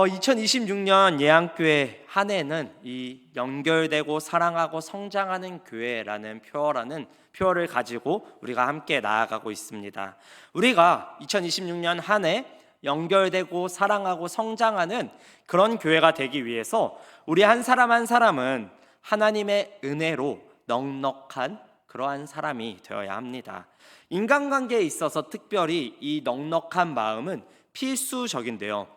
2026년 예안교회 한 해는 이 연결되고 사랑하고 성장하는 교회라는 표어를 가지고 우리가 함께 나아가고 있습니다. 우리가 2026년 한 해 연결되고 사랑하고 성장하는 그런 교회가 되기 위해서 우리 한 사람 한 사람은 하나님의 은혜로 넉넉한 그러한 사람이 되어야 합니다. 인간관계에 있어서 특별히 이 넉넉한 마음은 필수적인데요.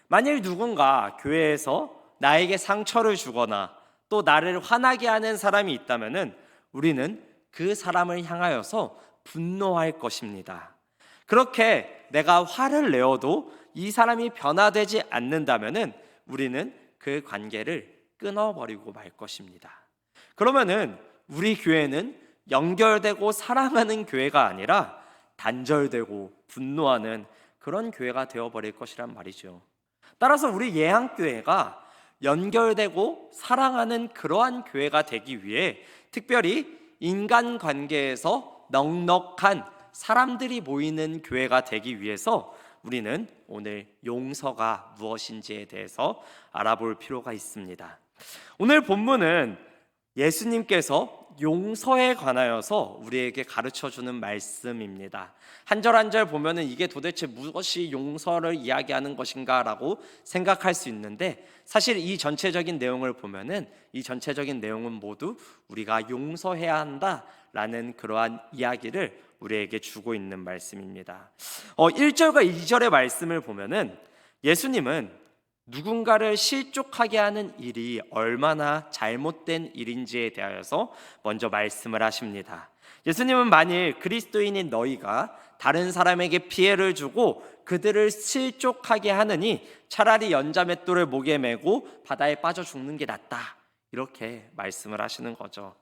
만일 누군가 교회에서 나에게 상처를 주거나 또 나를 화나게 하는 사람이 있다면 우리는 그 사람을 향하여서 분노할 것입니다. 그렇게 내가 화를 내어도 이 사람이 변화되지 않는다면 우리는 그 관계를 끊어버리고 말 것입니다. 그러면은 우리 교회는 연결되고 사랑하는 교회가 아니라 단절되고 분노하는 그런 교회가 되어버릴 것이란 말이죠. 따라서 우리 예한교회가 연결되고 사랑하는 그러한 교회가 되기 위해 특별히 인간관계에서 넉넉한 사람들이 모이는 교회가 되기 위해서 우리는 오늘 용서가 무엇인지에 대해서 알아볼 필요가 있습니다. 오늘 본문은 예수님께서 용서에 관하여서 우리에게 가르쳐주는 말씀입니다. 한 절 한 절 보면은 이게 도대체 무엇이 용서를 이야기하는 것인가 라고 생각할 수 있는데, 사실 이 전체적인 내용을 보면은 이 전체적인 내용은 모두 우리가 용서해야 한다라는 그러한 이야기를 우리에게 주고 있는 말씀입니다. 1절과 2절의 말씀을 보면은 예수님은 누군가를 실족하게 하는 일이 얼마나 잘못된 일인지에 대하여서 먼저 말씀을 하십니다. 예수님은 만일 그리스도인인 너희가 다른 사람에게 피해를 주고 그들을 실족하게 하느니 차라리 연자맷돌을 목에 메고 바다에 빠져 죽는 게 낫다, 이렇게 말씀을 하시는 거죠.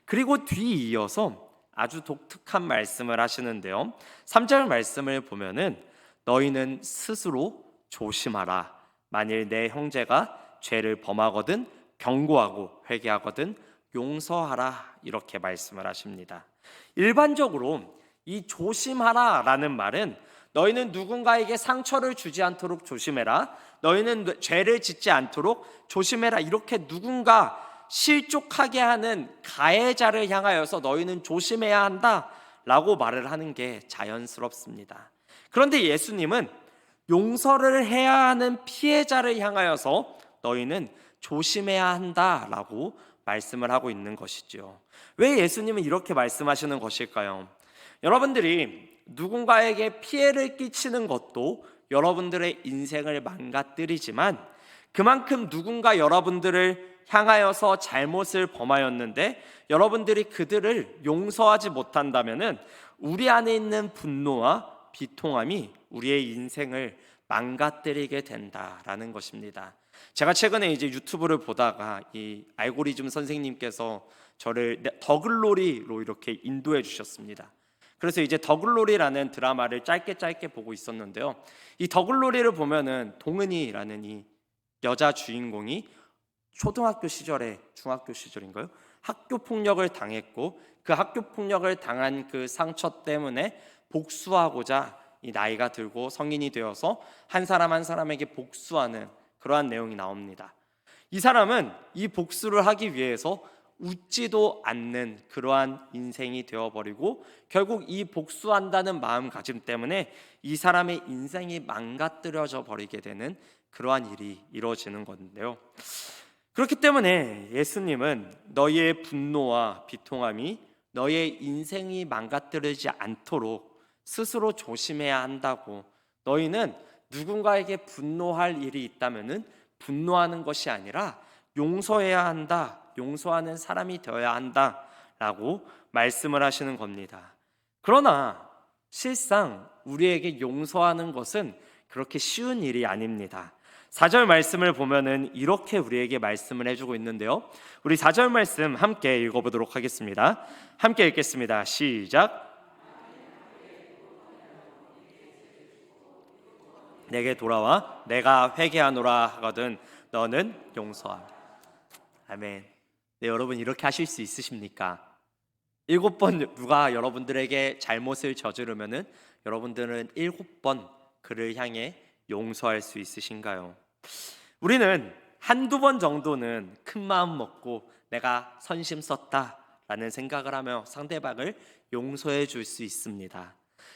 그리고 뒤이어서 아주 독특한 말씀을 하시는데요, 3절 말씀을 보면은 너희는 스스로 조심하라. 만일 내 형제가 죄를 범하거든 경고하고 회개하거든 용서하라, 이렇게 말씀을 하십니다. 일반적으로 이 조심하라 라는 말은 너희는 누군가에게 상처를 주지 않도록 조심해라, 너희는 죄를 짓지 않도록 조심해라, 이렇게 누군가 실족하게 하는 가해자를 향하여서 너희는 조심해야 한다 라고 말을 하는 게 자연스럽습니다. 그런데 예수님은 용서를 해야 하는 피해자를 향하여서 너희는 조심해야 한다라고 말씀을 하고 있는 것이죠. 왜 예수님은 이렇게 말씀하시는 것일까요? 여러분들이 누군가에게 피해를 끼치는 것도 여러분들의 인생을 망가뜨리지만 그만큼 누군가 여러분들을 향하여서 잘못을 범하였는데 여러분들이 그들을 용서하지 못한다면 우리 안에 있는 분노와 비통함이 우리의 인생을 망가뜨리게 된다라는 것입니다. 제가 최근에 이제 유튜브를 보다가 이 알고리즘 선생님께서 저를 더글로리로 이렇게 인도해 주셨습니다. 그래서 이제 더글로리라는 드라마를 짧게 보고 있었는데요, 이 더글로리를 보면은 동은이라는 이 여자 주인공이 초등학교 시절에, 중학교 시절인가요? 학교 폭력을 당했고 그 학교 폭력을 당한 그 상처 때문에 복수하고자 이 나이가 들고 성인이 되어서 한 사람 한 사람에게 복수하는 그러한 내용이 나옵니다. 이 사람은 이 복수를 하기 위해서 웃지도 않는 그러한 인생이 되어버리고 결국 이 복수한다는 마음가짐 때문에 이 사람의 인생이 망가뜨려져 버리게 되는 그러한 일이 이루어지는 건데요, 그렇기 때문에 예수님은 너희의 분노와 비통함이 너희의 인생이 망가뜨리지 않도록 스스로 조심해야 한다고, 너희는 누군가에게 분노할 일이 있다면 분노하는 것이 아니라 용서해야 한다, 용서하는 사람이 되어야 한다라고 말씀을 하시는 겁니다. 그러나 실상 우리에게 용서하는 것은 그렇게 쉬운 일이 아닙니다. 4절 말씀을 보면은 이렇게 우리에게 말씀을 해주고 있는데요, 우리 4절 말씀 함께 읽어보도록 하겠습니다. 함께 읽겠습니다. 시작. 내게 돌아와 내가 회개하노라 하거든 너는 용서하라. 아멘. 네, 여러분 이렇게 하실 수 있으십니까? 7번 누가 여러분들에게 잘못을 저지르면은 여러분들은 7번 그를 향해 용서할 수 있으신가요? 우리는 한두 번 정도는 큰 마음 먹고 내가 선심 썼다라는 생각을 하며 상대방을 용서해 줄 수 있습니다.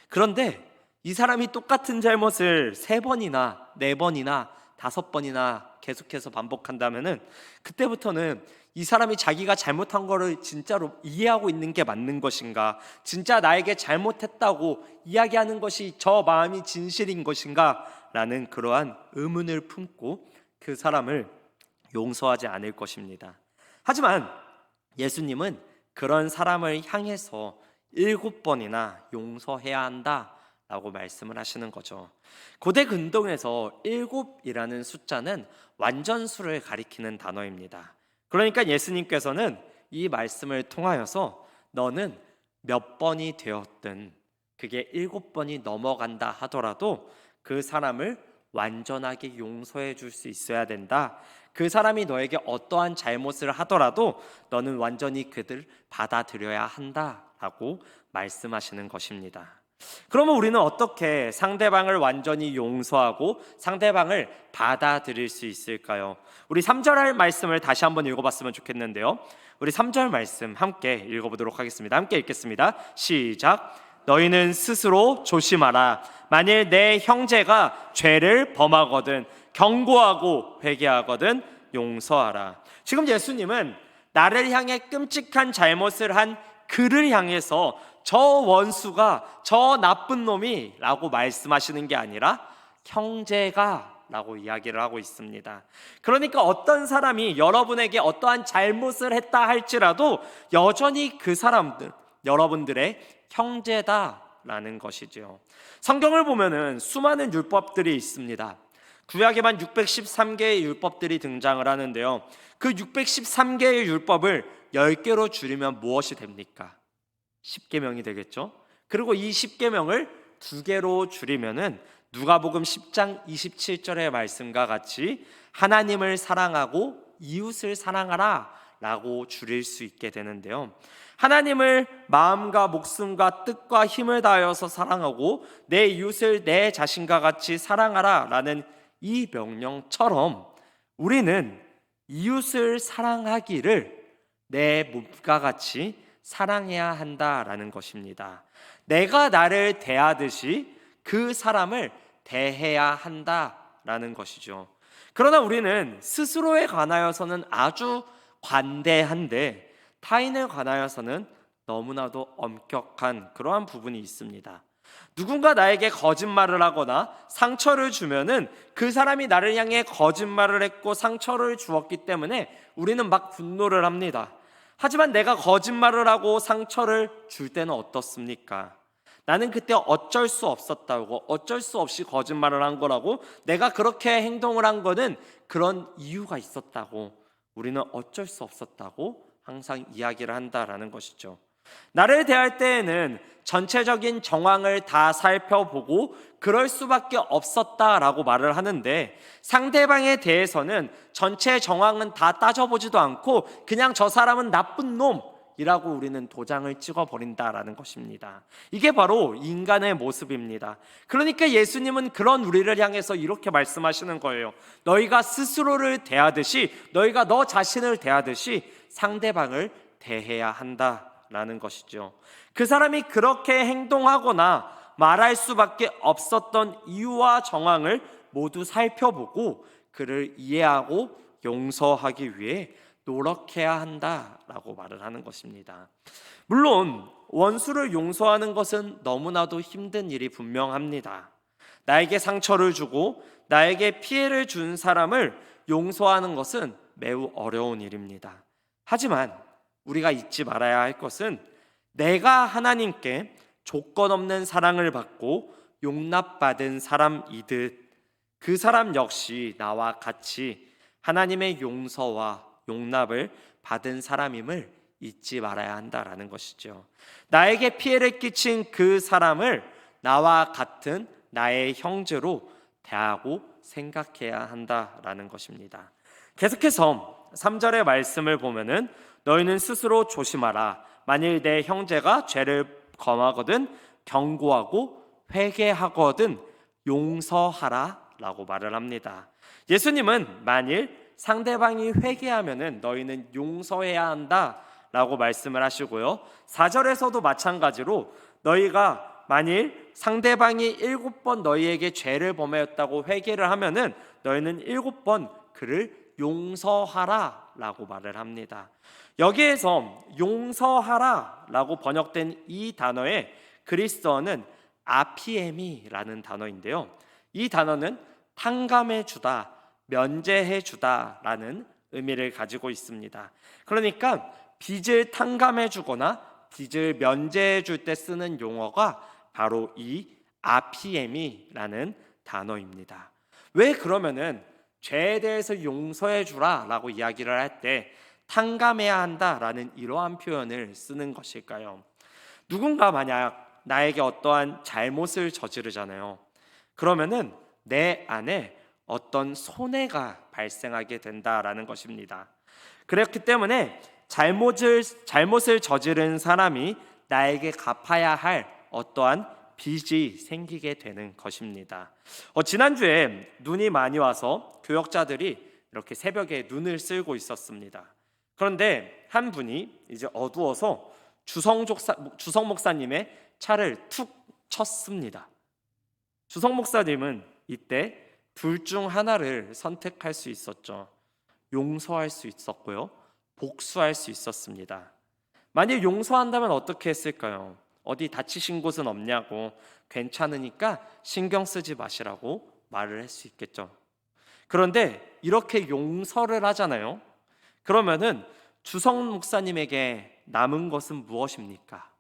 그런데 이 사람이 똑같은 잘못을 3번이나 4번이나 5번이나 계속해서 반복한다면은 그때부터는 이 사람이 자기가 잘못한 거를 진짜로 이해하고 있는 게 맞는 것인가, 진짜 나에게 잘못했다고 이야기하는 것이 저 마음이 진실인 것인가 라는 그러한 의문을 품고 그 사람을 용서하지 않을 것입니다. 하지만 예수님은 그런 사람을 향해서 7번이나 용서해야 한다 라고 말씀을 하시는 거죠. 고대 근동에서 7이라는 숫자는 완전수를 가리키는 단어입니다. 그러니까 예수님께서는 이 말씀을 통하여서 너는 몇 번이 되었든 그게 7번이 넘어간다 하더라도 그 사람을 완전하게 용서해 줄 수 있어야 된다. 그 사람이 너에게 어떠한 잘못을 하더라도 너는 완전히 그들 받아들여야 한다라고 말씀하시는 것입니다. 그러면 우리는 어떻게 상대방을 완전히 용서하고 상대방을 받아들일 수 있을까요? 우리 3절 말씀을 다시 한번 읽어봤으면 좋겠는데요. 우리 3절 말씀 함께 읽어보도록 하겠습니다. 함께 읽겠습니다. 시작. 너희는 스스로 조심하라. 만일 내 형제가 죄를 범하거든 경고하고 회개하거든 용서하라. 지금 예수님은 나를 향해 끔찍한 잘못을 한 그를 향해서 저 원수가, 저 나쁜 놈이 라고 말씀하시는 게 아니라 형제가 라고 이야기를 하고 있습니다. 그러니까 어떤 사람이 여러분에게 어떠한 잘못을 했다 할지라도 여전히 그 사람들, 여러분들의 형제다라는 것이죠. 성경을 보면은 수많은 율법들이 있습니다. 구약에만 613개의 율법들이 등장을 하는데요. 그 613개의 율법을 10개로 줄이면 무엇이 됩니까? 10계명이 되겠죠. 그리고 이 10계명을 2개로 줄이면은 누가복음 10장 27절의 말씀과 같이 하나님을 사랑하고 이웃을 사랑하라 라고 줄일 수 있게 되는데요. 하나님을 마음과 목숨과 뜻과 힘을 다하여서 사랑하고 내 이웃을 내 자신과 같이 사랑하라 라는 이 명령처럼 우리는 이웃을 사랑하기를 내 몸과 같이 사랑해야 한다라는 것입니다. 내가 나를 대하듯이 그 사람을 대해야 한다라는 것이죠. 그러나 우리는 스스로에 관하여서는 아주 관대한데 타인에 관하여서는 너무나도 엄격한 그러한 부분이 있습니다. 누군가 나에게 거짓말을 하거나 상처를 주면은 그 사람이 나를 향해 거짓말을 했고 상처를 주었기 때문에 우리는 막 분노를 합니다. 하지만 내가 거짓말을 하고 상처를 줄 때는 어떻습니까? 나는 그때 어쩔 수 없었다고, 어쩔 수 없이 거짓말을 한 거라고, 내가 그렇게 행동을 한 거는 그런 이유가 있었다고, 우리는 어쩔 수 없었다고 항상 이야기를 한다라는 것이죠. 나를 대할 때에는 전체적인 정황을 다 살펴보고 그럴 수밖에 없었다라고 말을 하는데 상대방에 대해서는 전체 정황은 다 따져보지도 않고 그냥 저 사람은 나쁜 놈이라고 우리는 도장을 찍어버린다라는 것입니다. 이게 바로 인간의 모습입니다. 그러니까 예수님은 그런 우리를 향해서 이렇게 말씀하시는 거예요. 너희가 스스로를 대하듯이, 너희가 너 자신을 대하듯이 상대방을 대해야 한다라는 것이죠. 그 사람이 그렇게 행동하거나 말할 수밖에 없었던 이유와 정황을 모두 살펴보고 그를 이해하고 용서하기 위해 노력해야 한다라고 말을 하는 것입니다. 물론 원수를 용서하는 것은 너무나도 힘든 일이 분명합니다. 나에게 상처를 주고 나에게 피해를 준 사람을 용서하는 것은 매우 어려운 일입니다. 하지만 우리가 잊지 말아야 할 것은 내가 하나님께 조건 없는 사랑을 받고 용납받은 사람이듯 그 사람 역시 나와 같이 하나님의 용서와 용납을 받은 사람임을 잊지 말아야 한다라는 것이죠. 나에게 피해를 끼친 그 사람을 나와 같은 나의 형제로 대하고 생각해야 한다라는 것입니다. 계속해서 3절의 말씀을 보면은 너희는 스스로 조심하라. 만일 내 형제가 죄를 범하거든 경고하고 회개하거든 용서하라 라고 말을 합니다. 예수님은 만일 상대방이 회개하면은 너희는 용서해야 한다라고 말씀을 하시고요. 4절에서도 마찬가지로 너희가 만일 상대방이 7번 너희에게 죄를 범하였다고 회개를 하면은 너희는 7번 그를 용서하라라고 말을 합니다. 여기에서 용서하라라고 번역된 이 단어의 그리스어는 아피에미라는 단어인데요. 이 단어는 탕감해 주다, 면제해 주다라는 의미를 가지고 있습니다. 그러니까 빚을 탕감해 주거나 빚을 면제해 줄 때 쓰는 용어가 바로 이 아피에미라는 단어입니다. 왜 그러면은 죄에 대해서 용서해 주라라고 이야기를 할 때 탕감해야 한다라는 이러한 표현을 쓰는 것일까요? 누군가 만약 나에게 어떠한 잘못을 저지르잖아요. 그러면은 내 안에 어떤 손해가 발생하게 된다라는 것입니다. 그렇기 때문에 잘못을 저지른 사람이 나에게 갚아야 할 어떠한 빚이 생기게 되는 것입니다. 지난주에 눈이 많이 와서 교역자들이 이렇게 새벽에 눈을 쓸고 있었습니다. 그런데 한 분이 이제 어두워서 주성 목사님의 차를 툭 쳤습니다. 주성 목사님은 이때 둘 중 하나를 선택할 수 있었죠. 용서할 수 있었고요, 복수할 수 있었습니다. 만약 용서한다면 어떻게 했을까요? 어디 다치신 곳은 없냐고, 괜찮으니까 신경 쓰지 마시라고 말을 할 수 있겠죠. 그런데 이렇게 용서를 하잖아요. 그러면은 주성 목사님에게 남은 것은 무엇입니까?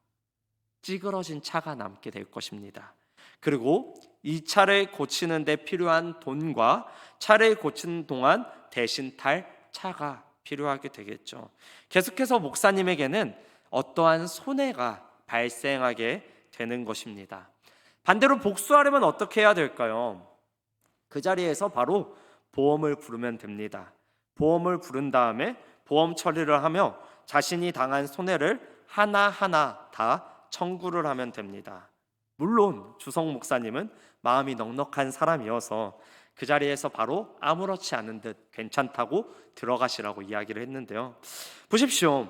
찌그러진 차가 남게 될 것입니다. 그리고 이 차를 고치는 데 필요한 돈과 차를 고치는 동안 대신 탈 차가 필요하게 되겠죠. 계속해서 목사님에게는 어떠한 손해가 발생하게 되는 것입니다. 반대로 복수하려면 어떻게 해야 될까요? 그 자리에서 바로 보험을 부르면 됩니다. 보험을 부른 다음에 보험 처리를 하며 자신이 당한 손해를 하나하나 다 청구를 하면 됩니다. 물론 주성 목사님은 마음이 넉넉한 사람이어서 그 자리에서 바로 아무렇지 않은 듯 괜찮다고 들어가시라고 이야기를 했는데요. 보십시오.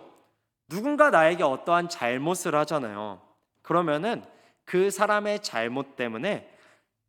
누군가 나에게 어떠한 잘못을 하잖아요. 그러면은 그 사람의 잘못 때문에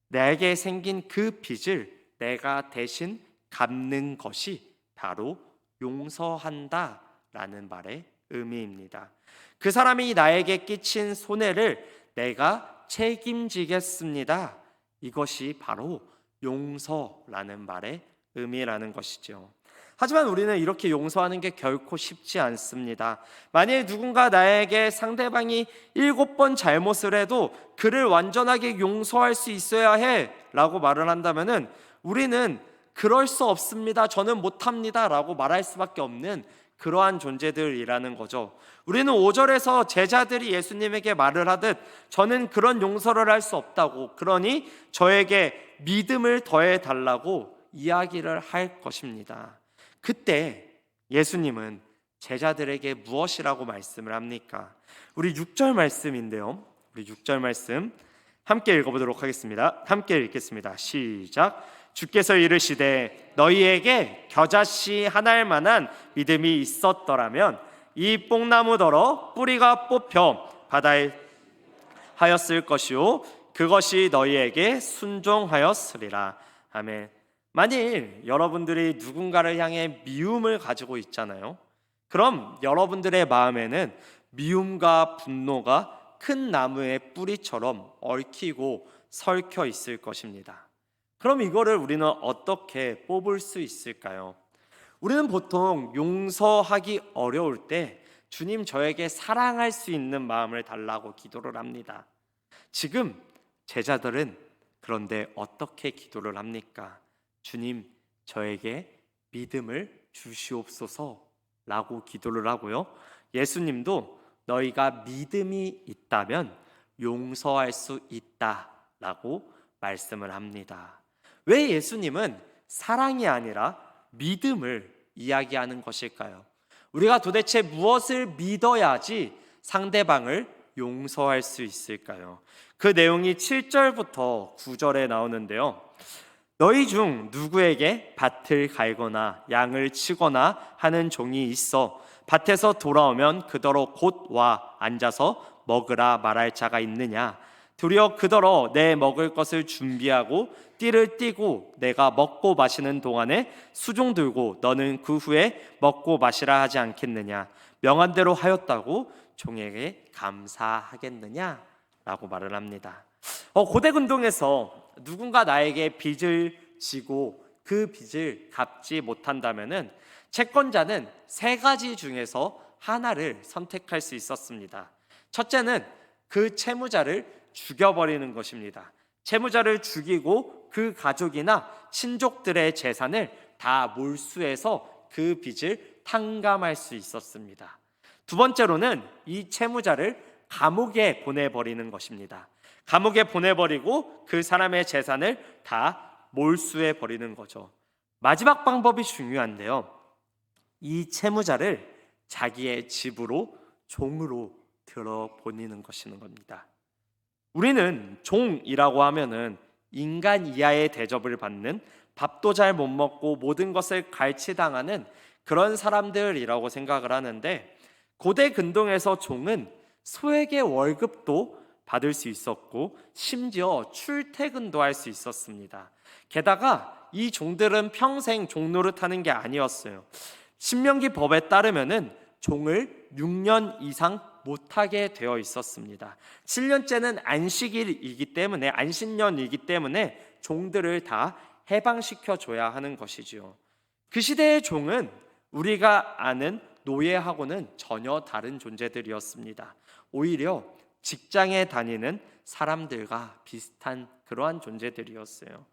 내게 생긴 그 빚을 내가 대신 갚는 것이 바로 용서한다라는 말의 의미입니다. 그 사람이 나에게 끼친 손해를 내가 책임지겠습니다. 이것이 바로 용서라는 말의 의미라는 것이죠. 하지만 우리는 이렇게 용서하는 게 결코 쉽지 않습니다. 만일 누군가 나에게 상대방이 7번 잘못을 해도 그를 완전하게 용서할 수 있어야 해 라고 말을 한다면은 우리는 그럴 수 없습니다, 저는 못합니다 라고 말할 수밖에 없는 그러한 존재들이라는 거죠. 우리는 5절에서 제자들이 예수님에게 말을 하듯 저는 그런 용서를 할 수 없다고, 그러니 저에게 믿음을 더해 달라고 이야기를 할 것입니다. 그때 예수님은 제자들에게 무엇이라고 말씀을 합니까? 우리 6절 말씀인데요. 우리 6절 말씀 함께 읽어보도록 하겠습니다. 함께 읽겠습니다. 시작. 주께서 이르시되 너희에게 겨자씨 하나일 만한 믿음이 있었더라면 이 뽕나무더러 뿌리가 뽑혀 바다에 하였을 것이요 그것이 너희에게 순종하였으리라. 아멘. 만일 여러분들이 누군가를 향해 미움을 가지고 있잖아요. 그럼 여러분들의 마음에는 미움과 분노가 큰 나무의 뿌리처럼 얽히고 설켜 있을 것입니다. 그럼 이거를 우리는 어떻게 뽑을 수 있을까요? 우리는 보통 용서하기 어려울 때 주님 저에게 사랑할 수 있는 마음을 달라고 기도를 합니다. 지금 제자들은 그런데 어떻게 기도를 합니까? 주님 저에게 믿음을 주시옵소서 라고 기도를 하고요. 예수님도 너희가 믿음이 있다면 용서할 수 있다 라고 말씀을 합니다. 왜 예수님은 사랑이 아니라 믿음을 이야기하는 것일까요? 우리가 도대체 무엇을 믿어야지 상대방을 용서할 수 있을까요? 그 내용이 7절부터 9절에 나오는데요. 너희 중 누구에게 밭을 갈거나 양을 치거나 하는 종이 있어 밭에서 돌아오면 그더러 곧 와 앉아서 먹으라 말할 자가 있느냐? 도리어 그더러 내 먹을 것을 준비하고 띠를 띠고 내가 먹고 마시는 동안에 수종 들고 너는 그 후에 먹고 마시라 하지 않겠느냐? 명한 대로 하였다고 종에게 감사하겠느냐? 라고 말을 합니다. 고대 근동에서 누군가 나에게 빚을 지고 그 빚을 갚지 못한다면은 채권자는 세 가지 중에서 하나를 선택할 수 있었습니다. 첫째는 그 채무자를 죽여버리는 것입니다. 채무자를 죽이고 그 가족이나 친족들의 재산을 다 몰수해서 그 빚을 탕감할 수 있었습니다. 두 번째로는 이 채무자를 감옥에 보내버리는 것입니다. 감옥에 보내버리고 그 사람의 재산을 다 몰수해 버리는 거죠. 마지막 방법이 중요한데요, 이 채무자를 자기의 집으로 종으로 들어보내는 것이는 겁니다. 우리는 종이라고 하면은 인간 이하의 대접을 받는, 밥도 잘 못 먹고 모든 것을 갈취당하는 그런 사람들이라고 생각을 하는데, 고대 근동에서 종은 소에게 월급도 받을 수 있었고 심지어 출퇴근도 할 수 있었습니다. 게다가 이 종들은 평생 종 노릇하는 게 아니었어요. 신명기 법에 따르면은 종을 6년 이상 못하게 되어 있었습니다. 7년째는 안식일이기 때문에, 안식년이기 때문에 종들을 다 해방시켜 줘야 하는 것이지요. 그 시대의 종은 우리가 아는 노예하고는 전혀 다른 존재들이었습니다. 오히려 직장에 다니는 사람들과 비슷한 그러한 존재들이었어요.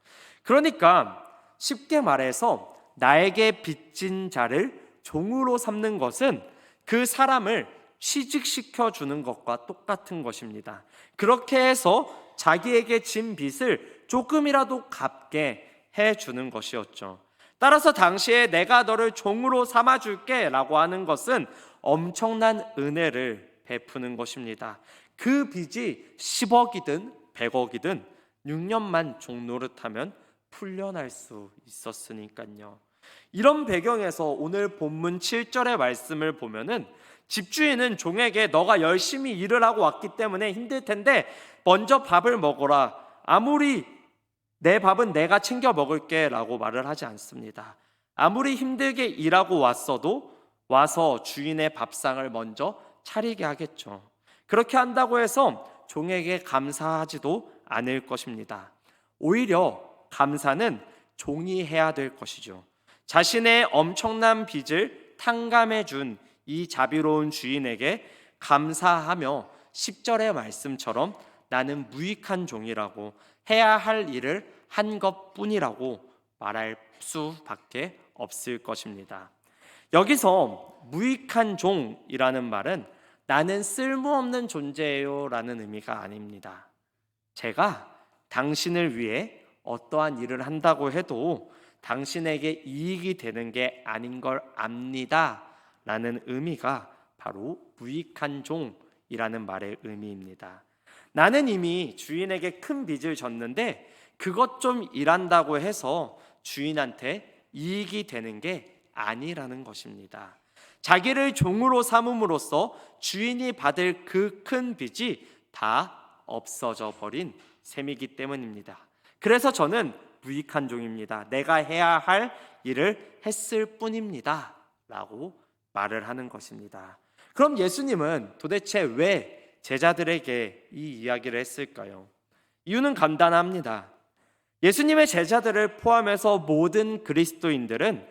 그러니까 쉽게 말해서 나에게 빚진 자를 종으로 삼는 것은 그 사람을 취직시켜 주는 것과 똑같은 것입니다. 그렇게 해서 자기에게 진 빚을 조금이라도 갚게 해주는 것이었죠. 따라서 당시에 내가 너를 종으로 삼아줄게 라고 하는 것은 엄청난 은혜를 베푸는 것입니다. 그 빚이 10억이든 100억이든 6년만 종 노릇하면 풀려날 수 있었으니까요. 이런 배경에서 오늘 본문 7절의 말씀을 보면은 집주인은 종에게 너가 열심히 일을 하고 왔기 때문에 힘들 텐데 먼저 밥을 먹어라, 아무리 내 밥은 내가 챙겨 먹을게 라고 말을 하지 않습니다. 아무리 힘들게 일하고 왔어도 와서 주인의 밥상을 먼저 차리게 하겠죠. 그렇게 한다고 해서 종에게 감사하지도 않을 것입니다. 오히려 감사는 종이 해야 될 것이죠. 자신의 엄청난 빚을 탕감해 준 이 자비로운 주인에게 감사하며 10절의 말씀처럼 나는 무익한 종이라고, 해야 할 일을 한 것뿐이라고 말할 수밖에 없을 것입니다. 여기서 무익한 종이라는 말은 나는 쓸모없는 존재예요 라는 의미가 아닙니다. 제가 당신을 위해 어떠한 일을 한다고 해도 당신에게 이익이 되는 게 아닌 걸 압니다 라는 의미가 바로 무익한 종이라는 말의 의미입니다. 나는 이미 주인에게 큰 빚을 졌는데 그것 좀 일한다고 해서 주인한테 이익이 되는 게 아니라는 것입니다. 자기를 종으로 삼음으로써 주인이 받을 그 큰 빚이 다 없어져 버린 셈이기 때문입니다. 그래서 저는 무익한 종입니다. 내가 해야 할 일을 했을 뿐입니다 라고 말을 하는 것입니다. 그럼 예수님은 도대체 왜 제자들에게 이 이야기를 했을까요? 이유는 간단합니다. 예수님의 제자들을 포함해서 모든 그리스도인들은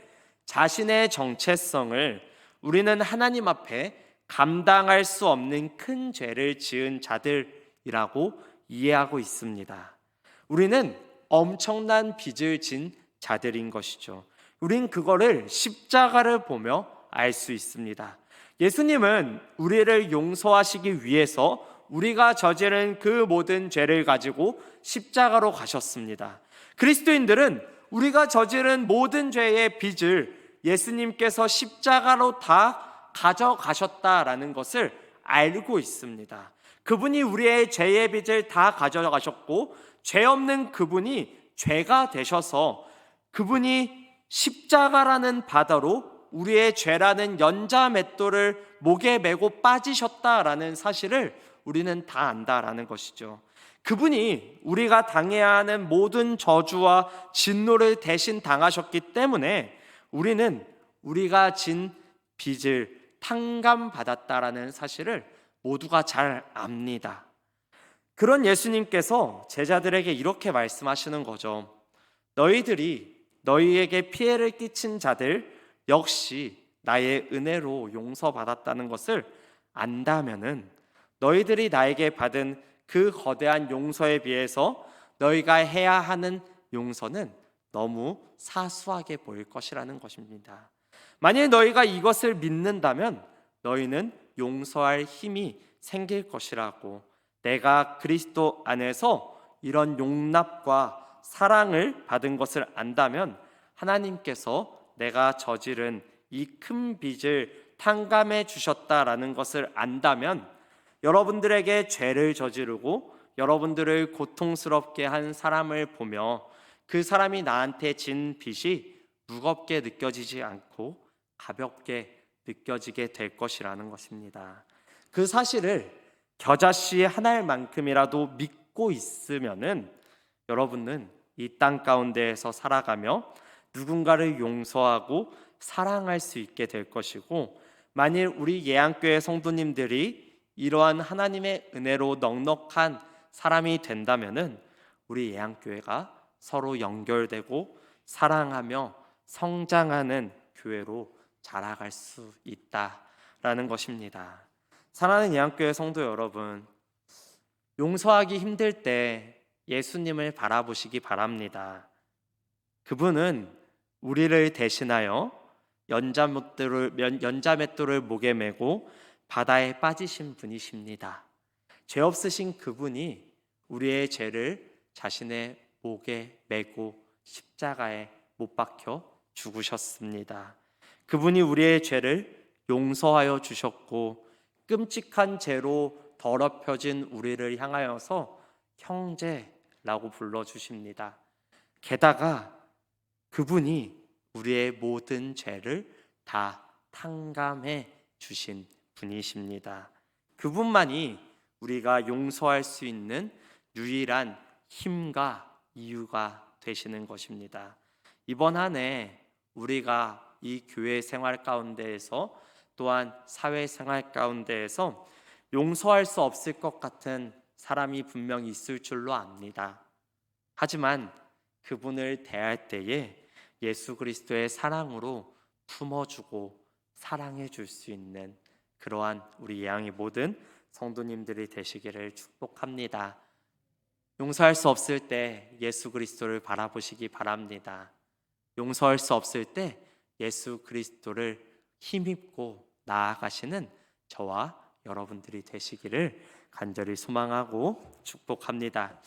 자신의 정체성을 우리는 하나님 앞에 감당할 수 없는 큰 죄를 지은 자들이라고 이해하고 있습니다. 우리는 엄청난 빚을 진 자들인 것이죠. 우린 그거를 십자가를 보며 알 수 있습니다. 예수님은 우리를 용서하시기 위해서 우리가 저지른 그 모든 죄를 가지고 십자가로 가셨습니다. 그리스도인들은 우리가 저지른 모든 죄의 빚을 예수님께서 십자가로 다 가져가셨다라는 것을 알고 있습니다. 그분이 우리의 죄의 빚을 다 가져가셨고 죄 없는 그분이 죄가 되셔서 그분이 십자가라는 바다로 우리의 죄라는 연자맷돌을 목에 메고 빠지셨다라는 사실을 우리는 다 안다라는 것이죠. 그분이 우리가 당해야 하는 모든 저주와 진노를 대신 당하셨기 때문에 우리는 우리가 진 빚을 탕감받았다라는 사실을 모두가 잘 압니다. 그런 예수님께서 제자들에게 이렇게 말씀하시는 거죠. 너희들이 너희에게 피해를 끼친 자들 역시 나의 은혜로 용서받았다는 것을 안다면은 너희들이 나에게 받은 그 거대한 용서에 비해서 너희가 해야 하는 용서는 너무 사소하게 보일 것이라는 것입니다. 만일 너희가 이것을 믿는다면 너희는 용서할 힘이 생길 것이라고, 내가 그리스도 안에서 이런 용납과 사랑을 받은 것을 안다면 하나님께서 내가 저지른 이 큰 빚을 탕감해 주셨다라는 것을 안다면 여러분들에게 죄를 저지르고 여러분들을 고통스럽게 한 사람을 보며 그 사람이 나한테 진 빚이 무겁게 느껴지지 않고 가볍게 느껴지게 될 것이라는 것입니다. 그 사실을 겨자씨 하나만큼이라도 믿고 있으면은 여러분은 이 땅 가운데에서 살아가며 누군가를 용서하고 사랑할 수 있게 될 것이고, 만일 우리 예안교회 성도님들이 이러한 하나님의 은혜로 넉넉한 사람이 된다면은 우리 예안교회가 서로 연결되고 사랑하며 성장하는 교회로 자라갈 수 있다라는 것입니다. 사랑하는 예안교회 성도 여러분, 용서하기 힘들 때 예수님을 바라보시기 바랍니다. 그분은 우리를 대신하여 연자맷돌을 목에 메고 바다에 빠지신 분이십니다. 죄 없으신 그분이 우리의 죄를 자신의 목에 메고 십자가에 못 박혀 죽으셨습니다. 그분이 우리의 죄를 용서하여 주셨고 끔찍한 죄로 더럽혀진 우리를 향하여서 형제라고 불러주십니다. 게다가 그분이 우리의 모든 죄를 다 탕감해 주신 분이십니다. 그분만이 우리가 용서할 수 있는 유일한 힘과 이유가 되시는 것입니다. 이번 한 해 우리가 이 교회 생활 가운데에서 또한 사회 생활 가운데에서 용서할 수 없을 것 같은 사람이 분명히 있을 줄로 압니다. 하지만 그분을 대할 때에 예수 그리스도의 사랑으로 품어주고 사랑해 줄 수 있는 그러한 우리 예양의 모든 성도님들이 되시기를 축복합니다. 용서할 수 없을 때 예수 그리스도를 바라보시기 바랍니다. 용서할 수 없을 때 예수 그리스도를 힘입고 나아가시는 저와 여러분들이 되시기를 간절히 소망하고 축복합니다.